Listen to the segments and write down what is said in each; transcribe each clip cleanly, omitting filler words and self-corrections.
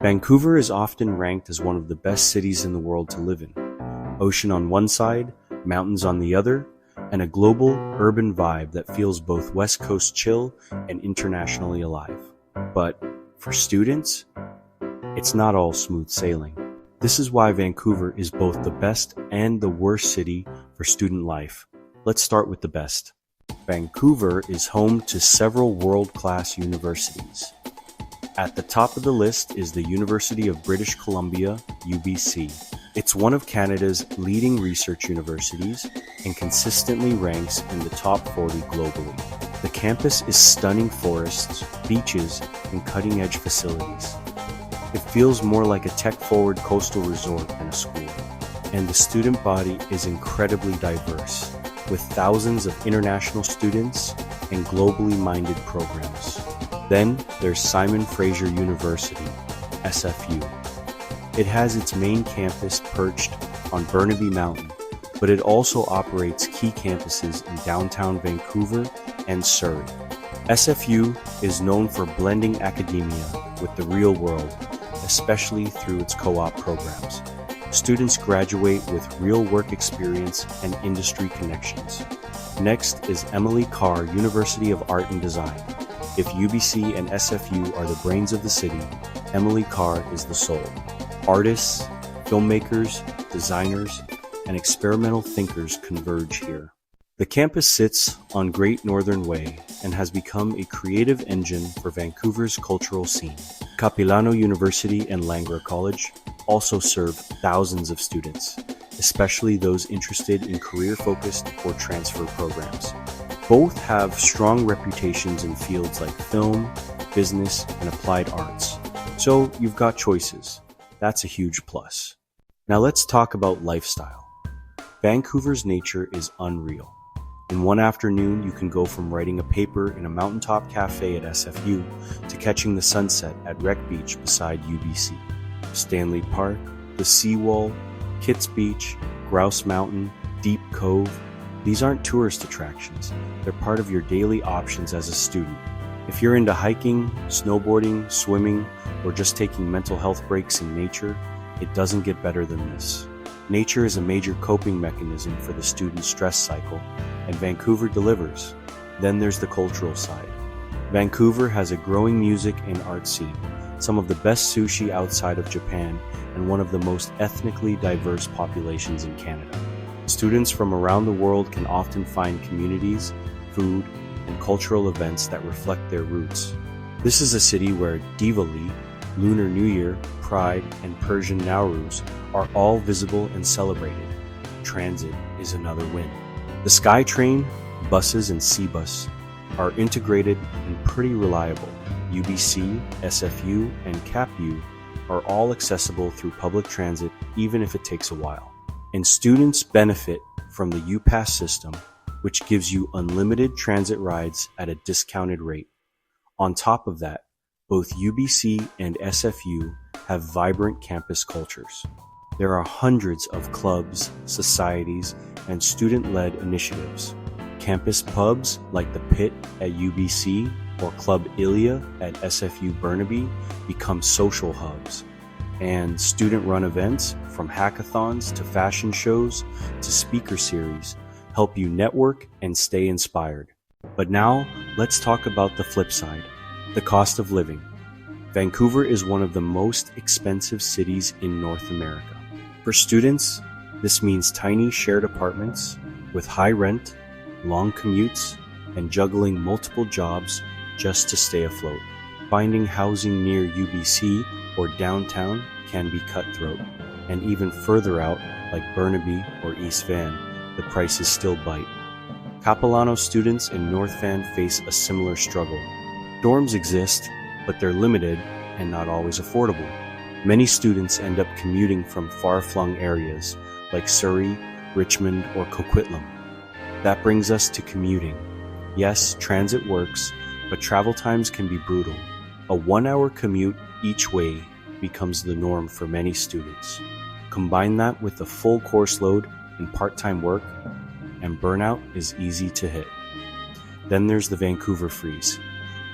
Vancouver is often ranked as one of the best cities in the world to live in. Ocean on one side, mountains on the other, and a global urban vibe that feels both West Coast chill and internationally alive. But for students, it's not all smooth sailing. This is why Vancouver is both the best and the worst city for student life. Let's start with the best. Vancouver is home to several world-class universities. At the top of the list is the University of British Columbia, UBC. It's one of Canada's leading research universities and consistently ranks in the top 40 globally. The campus is stunning forests, beaches, and cutting-edge facilities. It feels more like a tech-forward coastal resort than a school. And the student body is incredibly diverse, with thousands of international students and globally minded programs. Then there's Simon Fraser University, SFU. It has its main campus perched on Burnaby Mountain, but it also operates key campuses in downtown Vancouver and Surrey. SFU is known for blending academia with the real world, especially through its co-op programs. Students graduate with real work experience and industry connections. Next is Emily Carr University of Art and Design. If UBC and SFU are the brains of the city, Emily Carr is the soul. Artists, filmmakers, designers, and experimental thinkers converge here. The campus sits on Great Northern Way and has become a creative engine for Vancouver's cultural scene. Capilano University and Langara College also serve thousands of students, especially those interested in career-focused or transfer programs. Both have strong reputations in fields like film, business, and applied arts. So you've got choices. That's a huge plus. Now let's talk about lifestyle. Vancouver's nature is unreal. In one afternoon, you can go from writing a paper in a mountaintop cafe at SFU to catching the sunset at Wreck Beach beside UBC. Stanley Park, the Seawall, Kitts Beach, Grouse Mountain, Deep Cove. These aren't tourist attractions. They're part of your daily options as a student. If you're into hiking, snowboarding, swimming, or just taking mental health breaks in nature, it doesn't get better than this. Nature is a major coping mechanism for the student's stress cycle, and Vancouver delivers. Then there's the cultural side. Vancouver has a growing music and art scene, some of the best sushi outside of Japan, and one of the most ethnically diverse populations in Canada. Students from around the world can often find communities, food, and cultural events that reflect their roots. This is a city where Diwali, Lunar New Year, Pride, and Persian Nowruz are all visible and celebrated. Transit is another win. The SkyTrain, buses, and C-Bus are integrated and pretty reliable. UBC, SFU, and CapU are all accessible through public transit even if it takes a while. And students benefit from the UPass system, which gives you unlimited transit rides at a discounted rate. On top of that, both UBC and SFU have vibrant campus cultures. There are hundreds of clubs, societies, and student-led initiatives. Campus pubs like the Pit at UBC or Club Ilia at SFU Burnaby become social hubs. And student-run events, from hackathons to fashion shows to speaker series, help you network and stay inspired. But now, let's talk about the flip side, the cost of living. Vancouver is one of the most expensive cities in North America. For students, this means tiny shared apartments with high rent, long commutes, and juggling multiple jobs just to stay afloat. Finding housing near UBC or downtown can be cutthroat, and even further out, like Burnaby or East Van, the prices still bite. Capilano students in North Van face a similar struggle. Dorms exist, but they're limited and not always affordable. Many students end up commuting from far-flung areas like Surrey, Richmond, or Coquitlam. That brings us to commuting. Yes, transit works, but travel times can be brutal. A 1-hour commute each way becomes the norm for many students. Combine that with a full course load and part-time work, and burnout is easy to hit. Then there's the Vancouver Freeze.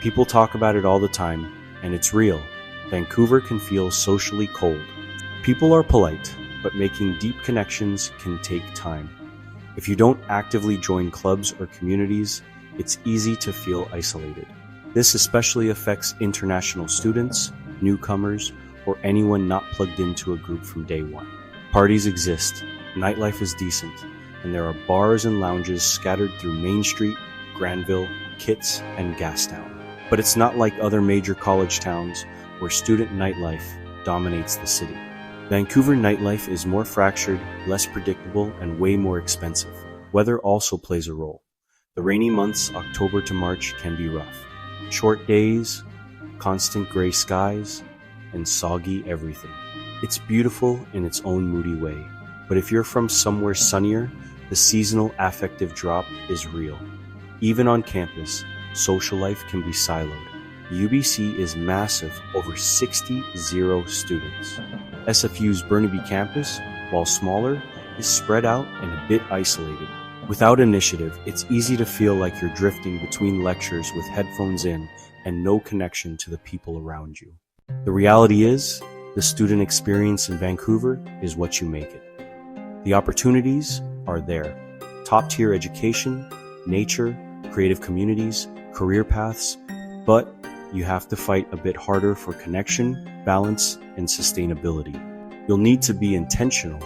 People talk about it all the time, and it's real. Vancouver can feel socially cold. People are polite, but making deep connections can take time. If you don't actively join clubs or communities, it's easy to feel isolated. This especially affects international students, newcomers, or anyone not plugged into a group from day one. Parties exist, nightlife is decent, and there are bars and lounges scattered through Main Street, Granville, Kitts, and Gastown. But it's not like other major college towns where student nightlife dominates the city. Vancouver nightlife is more fractured, less predictable, and way more expensive. Weather also plays a role. The rainy months, October to March, can be rough. Short days, constant gray skies, and soggy everything. It's beautiful in its own moody way, but if you're from somewhere sunnier, the seasonal affective drop is real. Even on campus, social life can be siloed. UBC is massive, over 60 students. SFU's Burnaby campus, while smaller, is spread out and a bit isolated. Without initiative, it's easy to feel like you're drifting between lectures with headphones in and no connection to the people around you. The reality is, the student experience in Vancouver is what you make it. The opportunities are there. Top-tier education, nature, creative communities, career paths, but you have to fight a bit harder for connection, balance, and sustainability. You'll need to be intentional,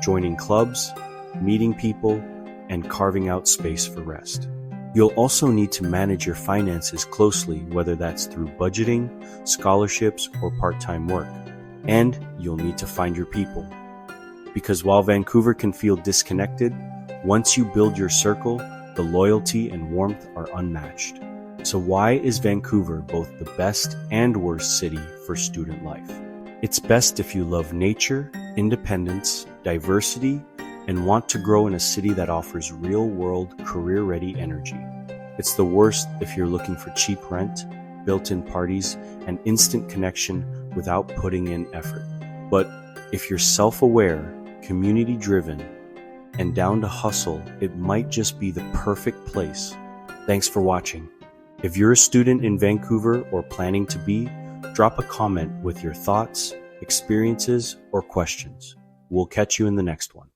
joining clubs, meeting people, and carving out space for rest. You'll also need to manage your finances closely, whether that's through budgeting, scholarships, or part-time work. And you'll need to find your people. Because while Vancouver can feel disconnected, once you build your circle, the loyalty and warmth are unmatched. So why is Vancouver both the best and worst city for student life? It's best if you love nature, independence, diversity, and want to grow in a city that offers real-world, career-ready energy. It's the worst if you're looking for cheap rent, built-in parties, and instant connection without putting in effort. But if you're self-aware, community-driven, and down to hustle, it might just be the perfect place. Thanks for watching. If you're a student in Vancouver or planning to be, drop a comment with your thoughts, experiences, or questions. We'll catch you in the next one.